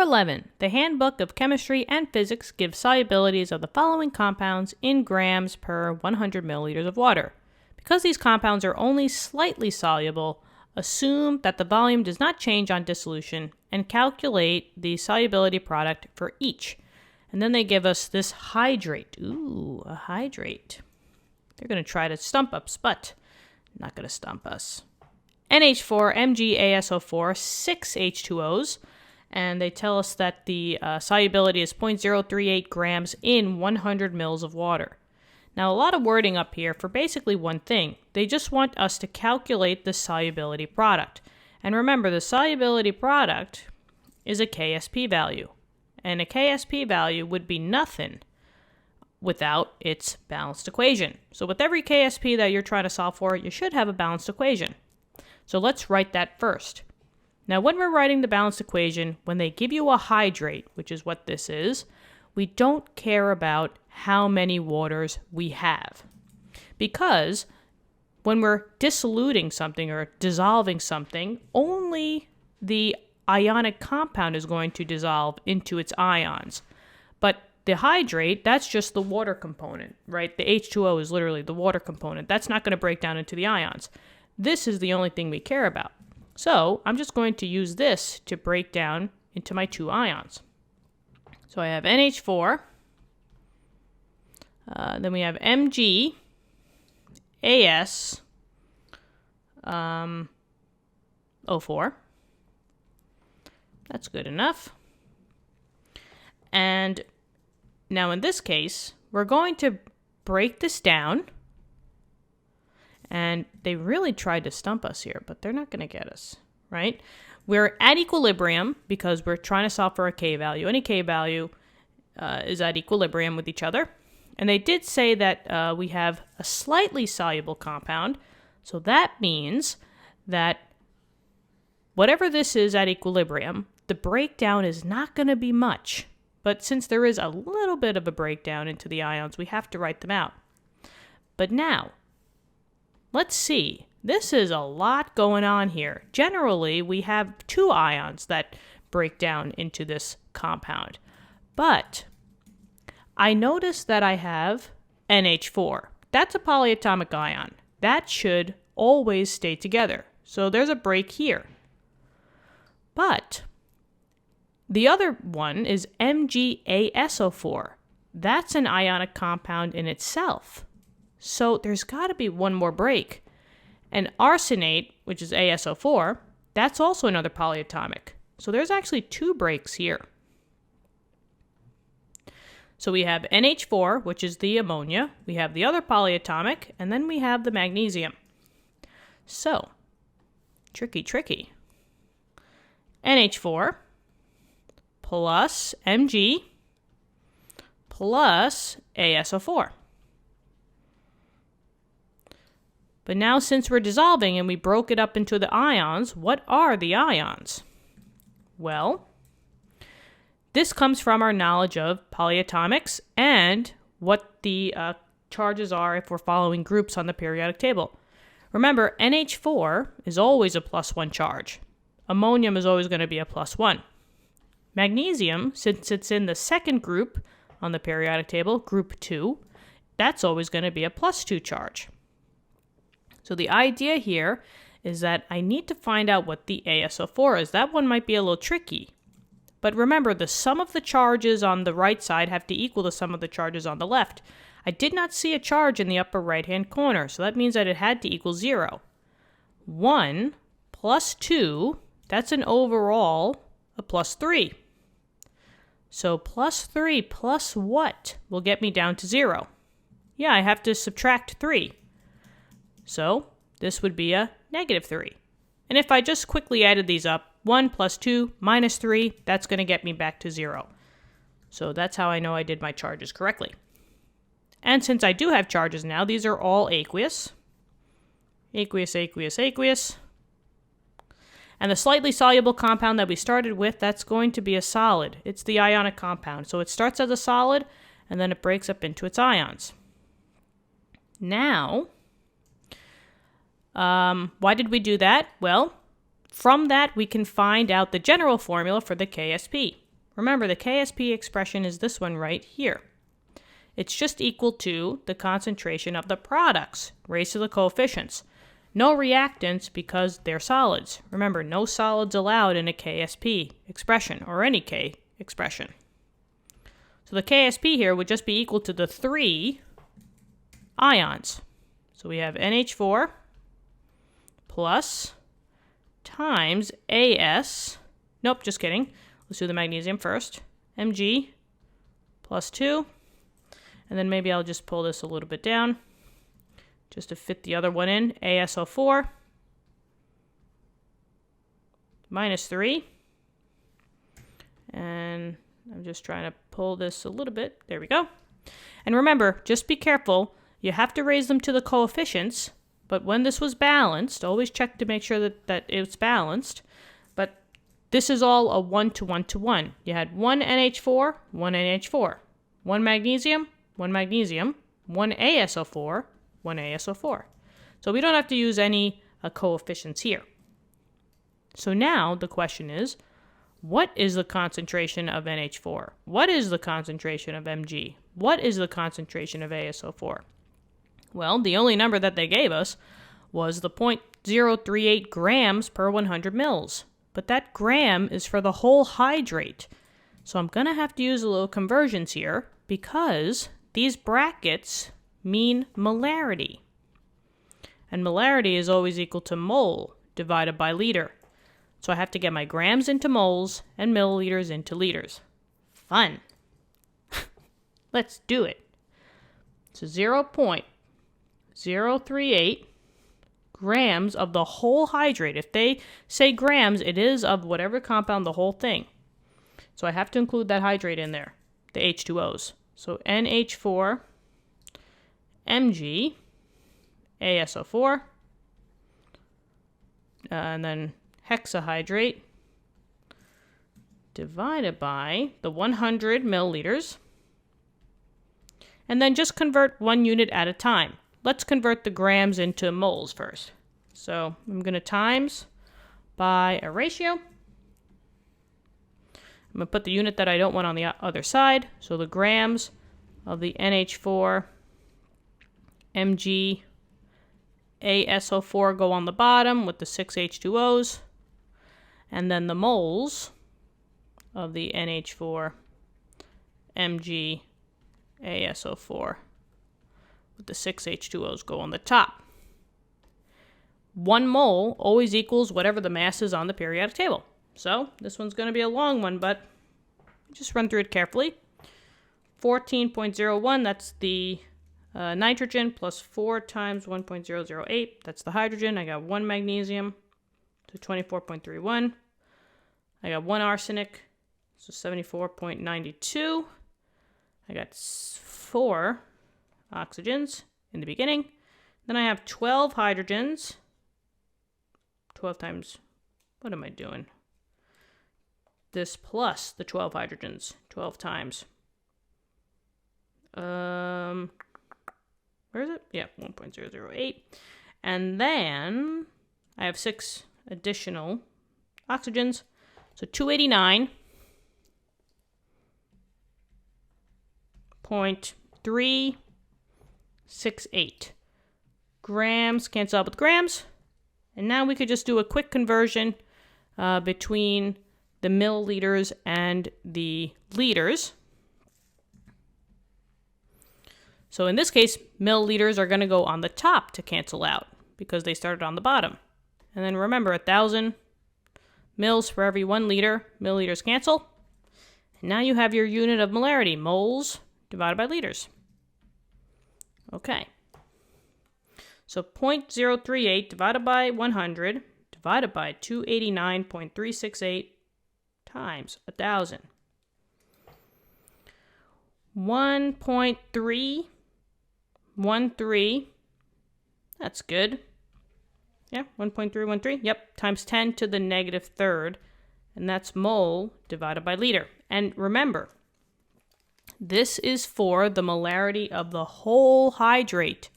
11. The Handbook of Chemistry and Physics gives solubilities of the following compounds in grams per 100 milliliters of water. Because these compounds are only slightly soluble, assume that the volume does not change on dissolution and calculate the solubility product for each. And then they give us this hydrate. Ooh, a hydrate. They're going to try to stump us, but not going to stump us. NH4MgAsO4, 6 H2Os. And they tell us that the solubility is 0.038 grams in 100 mils of water. Now, a lot of wording up here for basically one thing. They just want us to calculate the solubility product. And remember, the solubility product is a Ksp value. And a Ksp value would be nothing without its balanced equation. So with every Ksp that you're trying to solve for, you should have a balanced equation. So let's write that first. Now, when we're writing the balanced equation, when they give you a hydrate, which is what this is, we don't care about how many waters we have. Because when we're dissoluting something or dissolving something, only the ionic compound is going to dissolve into its ions. But the hydrate, that's just the water component, right? The H2O is literally the water component. That's not going to break down into the ions. This is the only thing we care about. So I'm just going to use this to break down into my two ions. So I have NH4, then we have MgAsO4. That's good enough. And now in this case, we're going to break this down. And they really tried to stump us here, but they're not going to get us, right? We're at equilibrium because we're trying to solve for a K value. Any K value is at equilibrium with each other. And they did say that we have a slightly soluble compound. So that means that whatever this is at equilibrium, the breakdown is not going to be much. But since there is a little bit of a breakdown into the ions, we have to write them out. But now, let's see. This is a lot going on here. Generally, we have two ions that break down into this compound. But I notice that I have NH4. That's a polyatomic ion. That should always stay together. So there's a break here. But the other one is MgAsO4. That's an ionic compound in itself. So there's got to be one more break. And arsenate, which is ASO4, that's also another polyatomic. So there's actually two breaks here. So we have NH4, which is the ammonia. We have the other polyatomic, and then we have the magnesium. So, tricky. NH4 plus Mg plus ASO4. But now since we're dissolving and we broke it up into the ions, what are the ions? Well, this comes from our knowledge of polyatomics and what the charges are if we're following groups on the periodic table. Remember, NH4 is always a +1 charge. Ammonium is always going to be a +1. Magnesium, since it's in the second group on the periodic table, group 2, that's always going to be a +2 charge. So the idea here is that I need to find out what the ASO4 is. That one might be a little tricky. But remember, the sum of the charges on the right side have to equal the sum of the charges on the left. I did not see a charge in the upper right-hand corner, so that means that it had to equal 0. 1 plus 2, that's an overall a +3. So +3 plus what will get me down to 0? Yeah, I have to subtract 3. So this would be a -3. And if I just quickly added these up, 1 plus 2 minus 3, that's going to get me back to 0. So that's how I know I did my charges correctly. And since I do have charges now, these are all aqueous. Aqueous. And the slightly soluble compound that we started with, that's going to be a solid. It's the ionic compound. So it starts as a solid, and then it breaks up into its ions. Now, why did we do that? Well, from that we can find out the general formula for the Ksp. Remember, the Ksp expression is this one right here. It's just equal to the concentration of the products raised to the coefficients. No reactants because they're solids. Remember, no solids allowed in a Ksp expression or any K expression. So the Ksp here would just be equal to the 3 ions. So we have NH4 plus times As, nope, just kidding. Let's do the magnesium first. Mg plus 2. And then maybe I'll just pull this a little bit down just to fit the other one in. ASO4 minus 3. And I'm just trying to pull this a little bit. There we go. And remember, just be careful. You have to raise them to the coefficients. But when this was balanced, always check to make sure that it's balanced. But this is all a 1 to 1 to 1. You had 1 NH4, 1 NH4. 1 magnesium, 1 magnesium. 1 ASO4, 1 ASO4. So we don't have to use any coefficients here. So now the question is, what is the concentration of NH4? What is the concentration of Mg? What is the concentration of ASO4? Well, the only number that they gave us was the 0.038 grams per 100 mils. But that gram is for the whole hydrate. So I'm going to have to use a little conversions here because these brackets mean molarity. And molarity is always equal to mole divided by liter. So I have to get my grams into moles and milliliters into liters. Fun. Let's do it. So 0.038 grams of the whole hydrate. If they say grams, it is of whatever compound, the whole thing. So I have to include that hydrate in there, the H2Os. So NH4 Mg ASO4 and then hexahydrate divided by the 100 milliliters. And then just convert 1 unit at a time. Let's convert the grams into moles first. So I'm going to times by a ratio. I'm going to put the unit that I don't want on the other side. So the grams of the NH4 Mg ASO4 go on the bottom with the 6 H2Os. And then the moles of the NH4 Mg ASO4 with the 6 H2Os go on the top. 1 mole always equals whatever the mass is on the periodic table. So this one's going to be a long one, but just run through it carefully. 14.01, that's the nitrogen, plus 4 times 1.008, that's the hydrogen. I got 1 magnesium, so 24.31. I got 1 arsenic, so 74.92. I got 4 oxygens in the beginning. Then I have 12 hydrogens. 12 times, what am I doing? This plus the 12 hydrogens, 12 times. Where is it? Yeah, 1.008. And then I have 6 additional oxygens. So 289.368 grams, cancel out with grams. And now we could just do a quick conversion between the milliliters and the liters. So in this case, milliliters are going to go on the top to cancel out because they started on the bottom. And then remember, 1,000 mils for every 1 liter. Milliliters cancel. And now you have your unit of molarity, moles divided by liters. Okay. So 0.038 divided by 100 divided by 289.368 times 1,000. 1.313. That's good. Yeah, 1.313. Yep, times 10 to the negative third. And that's mole divided by liter. And remember, this is for the molarity of the whole hydrate.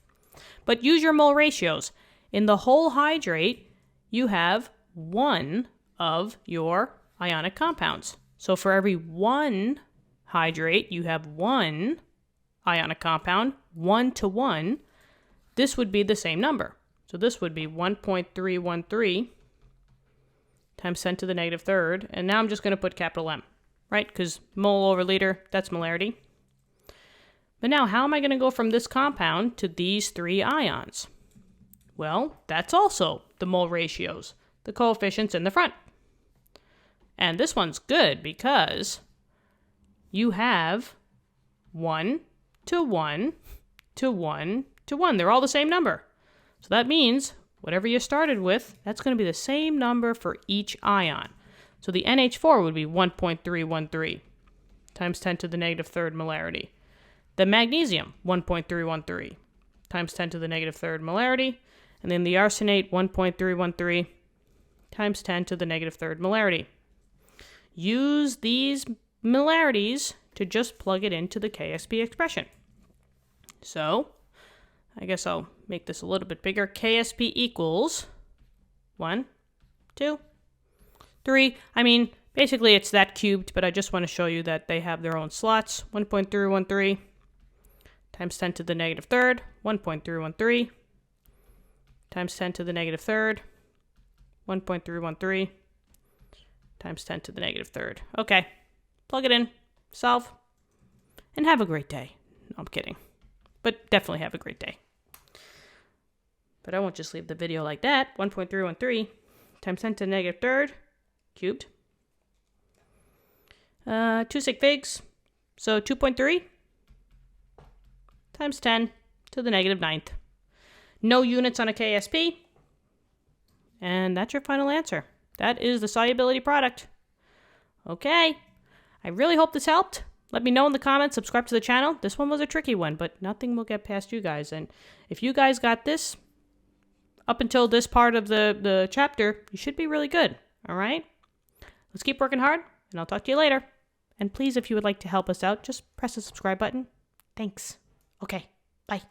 But use your mole ratios. In the whole hydrate, you have 1 of your ionic compounds. So for every one hydrate, you have one ionic compound, 1 to 1. This would be the same number. So this would be 1.313 times 10 to the negative third. And now I'm just going to put capital M, right? Because mole over liter, that's molarity. But now, how am I going to go from this compound to these 3 ions? Well, that's also the mole ratios, the coefficients in the front. And this one's good because you have 1 to 1 to 1 to 1. They're all the same number. So that means whatever you started with, that's going to be the same number for each ion. So the NH4 would be 1.313 times 10 to the negative third molarity. The magnesium, 1.313 times 10 to the negative third molarity. And then the arsenate, 1.313 times 10 to the negative third molarity. Use these molarities to just plug it into the Ksp expression. So, I guess I'll make this a little bit bigger. Ksp equals 1, 2, 3. I mean, basically it's that cubed, but I just want to show you that they have their own slots. 1.313 times 10 to the negative third. 1.313 times 10 to the negative third. 1.313 times 10 to the negative third. Okay, plug it in, solve, and have a great day. No, I'm kidding. But definitely have a great day. But I won't just leave the video like that. 1.313 times 10 to the negative third cubed. 2 sig figs. So 2.3 times 10 to the negative ninth. No units on a Ksp. And that's your final answer. That is the solubility product. Okay. I really hope this helped. Let me know in the comments. Subscribe to the channel. This one was a tricky one, but nothing will get past you guys. And if you guys got this up until this part of the chapter, you should be really good. All right? Let's keep working hard, and I'll talk to you later. And please, if you would like to help us out, just press the subscribe button. Thanks. Okay. Bye.